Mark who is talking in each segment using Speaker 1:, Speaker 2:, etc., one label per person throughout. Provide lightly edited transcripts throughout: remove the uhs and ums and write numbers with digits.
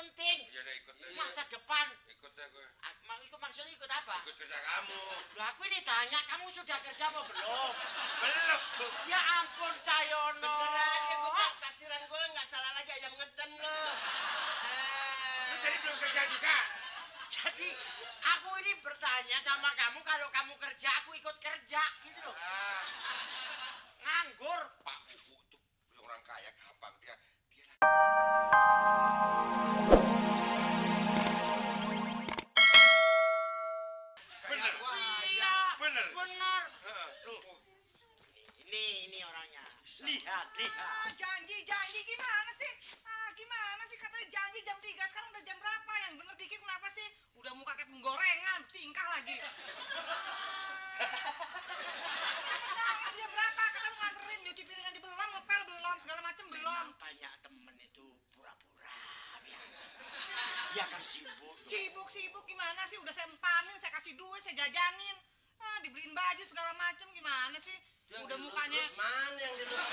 Speaker 1: penting.
Speaker 2: Iya deh ikut deh.
Speaker 1: Masa depan.
Speaker 2: Ikut deh gue.
Speaker 1: Ikut maksudnya ikut apa?
Speaker 2: Ikut kerja kamu.
Speaker 1: Loh aku ini tanya kamu sudah kerja apa belum?
Speaker 2: Belum.
Speaker 1: Ya ampun Cahyono.
Speaker 3: Bener aja gue taksiran gue nggak salah lagi ayam ngeden lo.
Speaker 2: Lu jadi belum kerja juga?
Speaker 1: Jadi aku ini bertanya sama kamu kalau kamu kerja aku ikut kerja gitu loh. Nganggur.
Speaker 2: Pak Ibu tuh orang kaya gampang dia
Speaker 1: Bener.
Speaker 2: Iya. Bener.
Speaker 1: Bener. Loh. Ini orangnya. Lihat.
Speaker 4: Janji gimana sih? Gimana sih katanya janji jam 3, sekarang udah jam berapa? Yang bener dikit kenapa sih? Udah muka kayak penggorengan, tingkah lagi. Katanya dia berapa? Kata lu nganterin, nyuci piringan di belum, ngepel belum, segala macem belum.
Speaker 1: Banyak temen itu pura-pura biasa. Ya kan sibuk.
Speaker 4: Sibuk gimana sih? Udah saya empanin, saya kasih duit, saya jajanin. Dibeliin baju segala macem gimana sih? Udah mukanya.
Speaker 3: Mana yang dilus?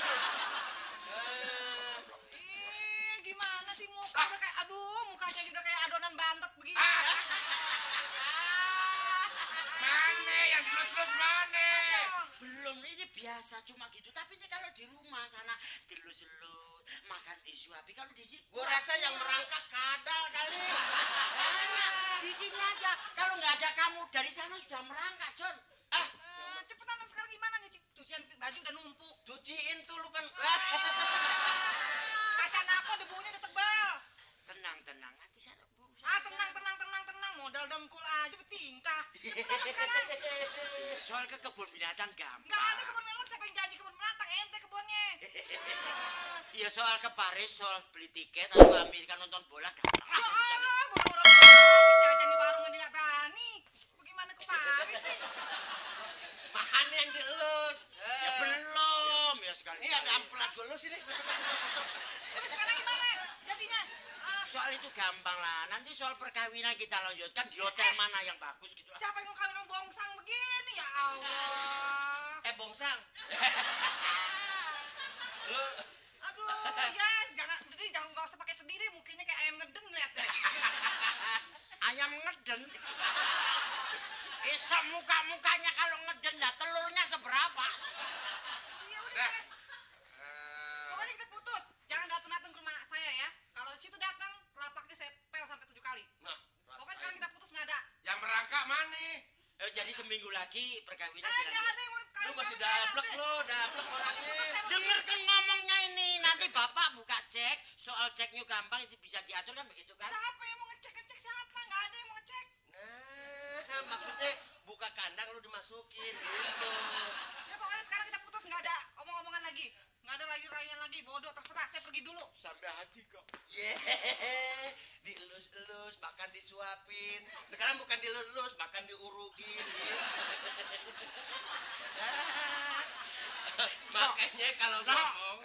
Speaker 4: Gimana sih muka udah kayak mukanya udah kayak adonan bantet begini.
Speaker 2: Mana yang dilus-lus mana?
Speaker 1: Belum, ini biasa cuma gitu. Tapi ini kalau di rumah sana dilus-lus, makan disuapi. Kalau di sini
Speaker 3: Gue rasa yang merangkak kadal kali.
Speaker 1: di sini aja. Kalau nggak ada kamu dari sana sudah merangkak, John.
Speaker 4: Cepetan dong sekarang gimana cucian baju udah numpuk.
Speaker 3: Cuciin tuh lu kan.
Speaker 4: Kaca napo debunya udah tebal.
Speaker 1: Tenang. Nanti saya
Speaker 4: Tenang. Modal dengkul aja bertingkah. Cepetan dong sekarang.
Speaker 1: soal ke kebun binatang gampang.
Speaker 4: Nggak ada kebun melon, siapa yang janji kebun binatang? Ente kebunnya.
Speaker 1: Iya soal ke Paris, soal beli tiket atau ke Amerika nonton bola gampang.
Speaker 4: Ya Allah, boro-boro jajan di warung aja nggak berani. Bagaimana ke Paris sih?
Speaker 3: Mana yang dilus?
Speaker 1: Ya belum ya sekali.
Speaker 3: Ini ada amplas gue lu sini.
Speaker 4: Terus sekarang gimana jadinya?
Speaker 1: Soal itu gampang lah. Nanti soal perkawinan kita lanjutkan di hotel mana yang bagus gitu lah.
Speaker 4: Siapa yang mau kawin sama bongsang begini? Ya Allah.
Speaker 3: Bongsang. Lu
Speaker 4: Aduh, jangan nggak usah pakai sendiri, mukanya kayak ayam ngeden lihat deh.
Speaker 1: Ayam ngeden. Isa mukanya kalau ngeden lah telurnya seberapa?
Speaker 4: Iya udah.
Speaker 2: Dah.
Speaker 4: Pokoknya kita putus. Jangan datang ke rumah saya ya. Kalau situ datang, telapaknya saya pel sampai 7 kali.
Speaker 3: Nah,
Speaker 4: Pokoknya sekarang kita putus nggak ada.
Speaker 2: Yang merangkak mana?
Speaker 1: Jadi seminggu lagi perkawinan
Speaker 4: Nggak
Speaker 1: dilanjutkan.
Speaker 4: ada yang mau
Speaker 3: lu masih daplek orangnya.
Speaker 1: Dengarkan ngomongnya ini. Nanti bapak buka cek. Soal ceknya gampang itu bisa diatur kan begitu kan?
Speaker 4: Siapa yang mau ngecek siapa? Nggak ada yang mau ngecek.
Speaker 3: Nah, maksudnya buka kandang lu dimasukin gitu.
Speaker 4: Ya pokoknya sekarang kita putus nggak ada omong-omongan lagi. Nggak ada rayu-rayuan lagi. Bodoh terserah. Saya pergi dulu.
Speaker 1: Sampai hati kok.
Speaker 3: Dilus-lus, makan disuapin. Sekarang bukan dilus-lus, makan diurugin. Gitu. Makanya kalau ngomong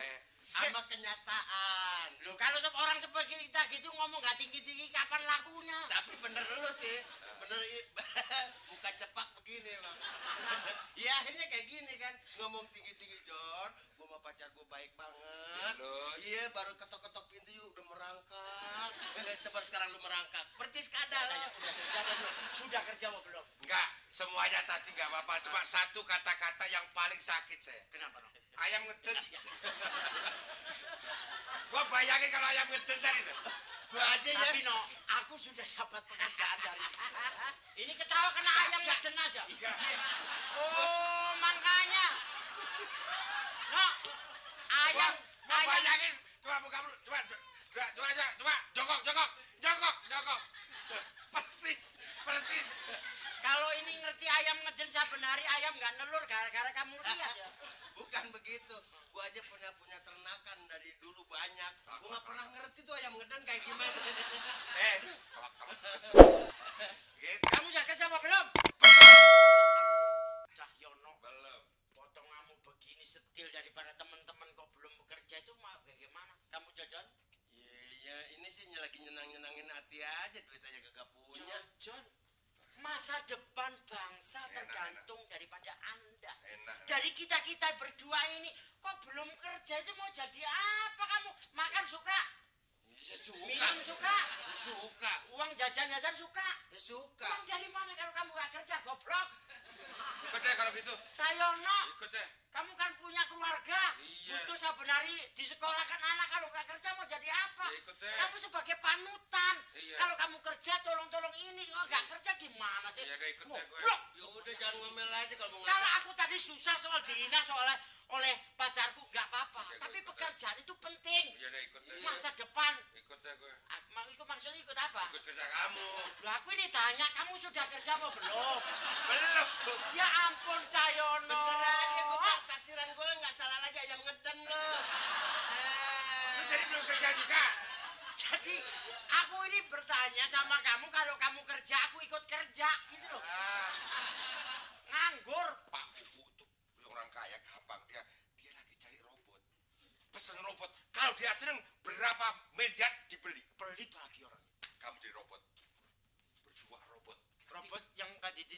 Speaker 3: sama kenyataan.
Speaker 1: Loh kalau orang seperti kita gitu ngomong nggak tinggi-tinggi kapan lakunya?
Speaker 3: Tapi bener lu sih, bener buka cepak begini bang. Ya akhirnya kayak gini kan, ngomong tinggi-tinggi John, gua sama pacar gua baik banget. Iya baru ketok-ketok pintu udah merangkak. Coba sekarang lu merangkak, percis kadal.
Speaker 1: Sudah kerja mau belum?
Speaker 2: Enggak, semuanya tadi enggak apa-apa. Cuma satu kata-kata yang paling sakit saya.
Speaker 1: Kenapa no?
Speaker 2: Ayam ngeden. Gua bayangin kalau ayam ngeden tadi tuh.
Speaker 3: Gua aja ya.
Speaker 1: Tapi no, aku sudah dapat pekerjaan dari ini ketawa kena ayam ngeden aja.
Speaker 2: Iya.
Speaker 1: Oh makanya. No, ayam.
Speaker 2: Gua bayangin. Coba buka dulu. Coba. Jongkok. Persis.
Speaker 1: Kalau ini ngerti ayam ngeden saben hari ayam nggak nelur gara-gara kamu lihat ya.
Speaker 3: Bukan begitu. Gua aja punya ternakan dari dulu banyak. Gua nggak pernah ngerti tuh ayam ngeden kayak gimana.
Speaker 2: Gitu.
Speaker 1: Kamu sudah kerja apa belum? Cahyono.
Speaker 2: Belum.
Speaker 1: Potonganmu begini setil daripada teman-teman kok belum bekerja itu bagaimana? Kamu jajan?
Speaker 3: Ya ini sih lagi nyenangin hati aja, duit aja kagak punya.
Speaker 1: John, masa depan bangsa
Speaker 2: Enak,
Speaker 1: tergantung daripada Anda.
Speaker 2: Enak.
Speaker 1: Dari kita berdua ini kok belum kerja itu mau jadi apa kamu? Makan suka? Minum suka.
Speaker 3: Suka.
Speaker 1: Uang jajan-jajan suka.
Speaker 3: Ya suka.
Speaker 1: Uang dari mana kalau kamu gak kerja, goblok?
Speaker 2: Ikut deh kalau gitu.
Speaker 1: Cayono,
Speaker 2: Ikut deh.
Speaker 1: kamu kan punya keluarga.
Speaker 2: Iya.
Speaker 1: Butuh saben hari disekolahkan anak, kalau gak kerja mau jadi apa?
Speaker 2: Ya, ikut deh.
Speaker 1: Kamu sebagai panutan.
Speaker 2: Iya.
Speaker 1: Kalau kamu kerja tolong-tolong ini, kalau gak kerja gimana sih?
Speaker 2: Iya, gak ikut deh gue.
Speaker 1: Goblok.
Speaker 3: Ya udah jangan ngomel aja kalau mau
Speaker 1: Kalau aku tadi susah soal dihina oleh pacarku gak apa-apa.
Speaker 2: Iya,
Speaker 1: Tapi
Speaker 2: ikut deh.
Speaker 1: pekerjaan itu penting.
Speaker 2: Iya deh ikut deh.
Speaker 1: Masa depan.
Speaker 2: Ikut deh gue.
Speaker 1: Ikut maksudnya ikut apa?
Speaker 2: Ikut kerja kamu.
Speaker 1: Loh, aku ini tanya, kamu sudah kerja apa belum?
Speaker 2: Belum.
Speaker 1: Ya ampun, Cayono.
Speaker 3: bener aja gue taksiran gue nggak salah lagi ayam ngeden lo.
Speaker 2: Lu jadi belum kerja juga?
Speaker 1: Jadi aku ini bertanya sama kamu, kalau kamu kerja aku ikut kerja gitu loh. Nganggur.
Speaker 2: Pak Ubu tuh orang kaya gampang dia lagi cari robot. Pesen robot. Kalau dia seneng berapa miliar dibeli.
Speaker 1: Pelit lagi orang.
Speaker 2: Kamu jadi robot. Berdua robot.
Speaker 1: Robot yang tadi di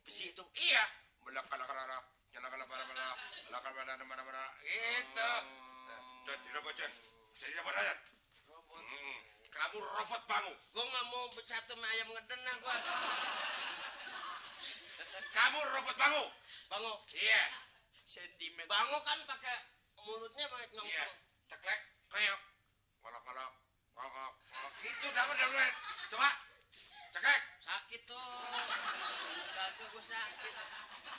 Speaker 1: besi itu.
Speaker 2: Iya. Melakala-kala, nyalakala-para-para, lakala-mana-mana-mana. Itu. Jadi robot Jan. Jadi apa Jan?
Speaker 3: Robot.
Speaker 2: Kamu robot bangu.
Speaker 3: Gue nggak mau bersatu sama ayam ngeden lah gue.
Speaker 2: Kamu robot bangu.
Speaker 3: Bango.
Speaker 2: Iya.
Speaker 1: Sentimen.
Speaker 3: Bango kan pakai mulutnya pakai
Speaker 2: Iya.
Speaker 3: nyongsong.
Speaker 2: Ceklek, koyok. Kolok-kolok. Kolok. Gitu dapat. Coba. Ceklek.
Speaker 3: Sakit tuh. Kagak gue sakit.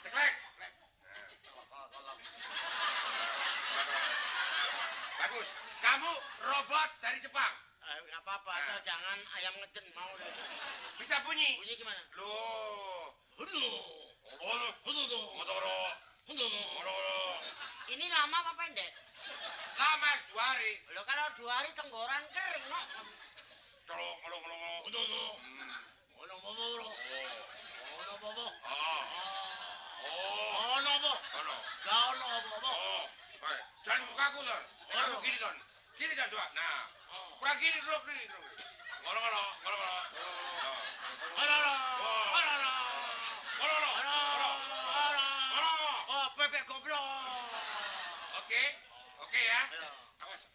Speaker 2: Ceklek.
Speaker 3: Kolok.
Speaker 2: Bagus. Kamu robot dari Jepang.
Speaker 1: Nggak apa-apa, asal jangan ayam ngeden mau deh.
Speaker 2: Bisa bunyi.
Speaker 1: Bunyi gimana?
Speaker 2: Loh.
Speaker 1: Ini lama apa pendek?
Speaker 2: Lama 2 hari.
Speaker 1: Loh, kalau 2 hari tenggoran kering, no.
Speaker 2: Tolong. Jangan buka aku, Ton. Kamu gini, Ton. Gini, Ton, dua. Nah. Kurang gini, dulu. Ngolong.
Speaker 1: Oh, bebek goblok.
Speaker 2: Oke ya. Awas.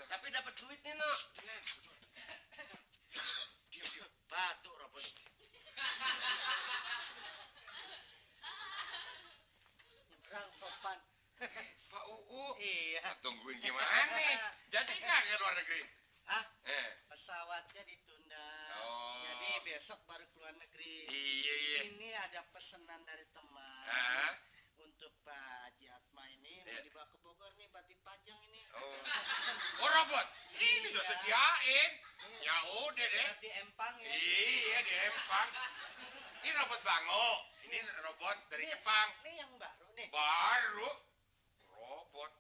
Speaker 3: Tapi dapat duit nih no.
Speaker 2: Diam.
Speaker 1: Batuk robot.
Speaker 5: Nyebrang sopan.
Speaker 2: Pak UU.
Speaker 5: Iya.
Speaker 2: Tungguin gimana nih? Jadi nggak ke luar negeri?
Speaker 5: Ah,
Speaker 2: Eh.
Speaker 5: pesawatnya ditunda.
Speaker 2: Oh.
Speaker 5: Jadi besok baru keluar negeri.
Speaker 2: Iya.
Speaker 5: Ini ada pesanan dari teman.
Speaker 2: Hah?
Speaker 5: Untuk Pak Haji Atma ini mau
Speaker 2: Iya.
Speaker 5: dibawa ke Bogor nih, Bati Pajang ini.
Speaker 2: Oh robot. Ini sudah sediain. Ya udah deh.
Speaker 5: Di Empang ya.
Speaker 2: Iya di Empang. Ini robot Bango. Ini robot dari Jepang.
Speaker 5: Ini yang baru nih.
Speaker 2: Baru. Robot.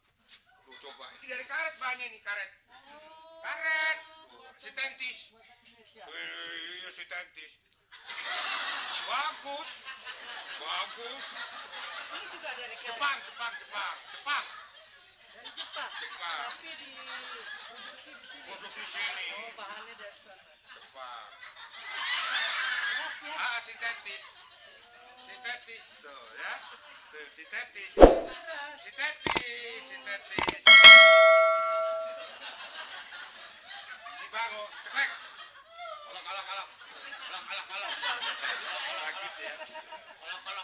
Speaker 2: Lu coba. Ini dari karet banyak nih karet. Karet. Sintetis.
Speaker 5: Buatan Indonesia.
Speaker 2: Iya sintetis. Bagus.
Speaker 5: Ini juga dari
Speaker 2: Jepang.
Speaker 5: Dari Jepang.
Speaker 2: Jepang.
Speaker 5: Tapi diproduksi di sini.
Speaker 2: Produksi sini.
Speaker 5: Oh, bahannya dari sana.
Speaker 2: Jepang.
Speaker 5: Keras ya.
Speaker 2: Sintetis tuh ya. Tuh sintetis.
Speaker 5: Keras.
Speaker 2: Sintetis. Dibangun, ceklek. Kolok. Bagus ya.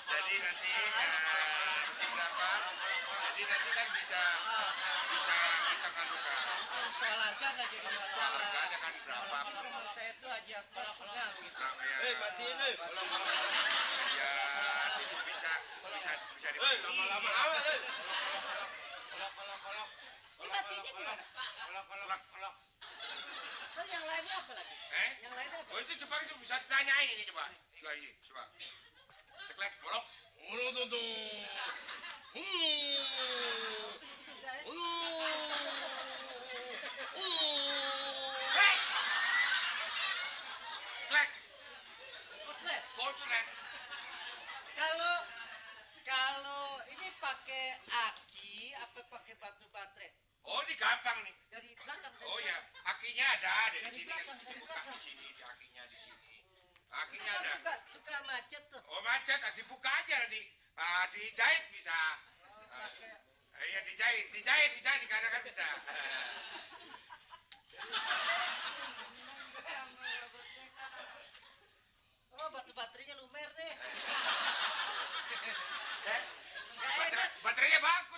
Speaker 2: Jadi nanti mesti berapa? Jadi nanti kan bisa kita kanukan.
Speaker 5: Soal harga nggak jadi masalah.
Speaker 2: Harganya kan berapa?
Speaker 5: Kalau saya tuh Haji Atma senang gitu.
Speaker 3: Matiin nih.
Speaker 2: Ya, itu bisa dipakai.
Speaker 3: Lama-lama amat.
Speaker 5: Ini matinya gimana?
Speaker 3: Kolok.
Speaker 5: Terus yang lainnya apa lagi? Yang lainnya apa?
Speaker 2: Oh itu Jepang itu bisa tanyain ini coba. Coba. Ceklek, bolok. Hei! Ceklek,
Speaker 5: Konslet.
Speaker 2: konslet.
Speaker 5: Kalau ini pakai aki apa pakai batu baterai?
Speaker 2: Oh ini gampang nih.
Speaker 5: Dari belakang.
Speaker 2: Oh ya, akinya ada di
Speaker 5: Dari
Speaker 2: sini.
Speaker 5: belakang,
Speaker 2: Kan
Speaker 5: dari
Speaker 2: dibuka
Speaker 5: belakang.
Speaker 2: di sini, di akinya di sini. Akinya
Speaker 5: Kan
Speaker 2: ada.
Speaker 5: suka macet tuh.
Speaker 2: Oh macet, dibuka aja nanti. Dijahit bisa.
Speaker 5: Oh, pakai.
Speaker 2: Iya dijahit bisa dikarenakan bisa.
Speaker 5: Oh, batu baterainya lumer nih.
Speaker 2: Baterainya bagus.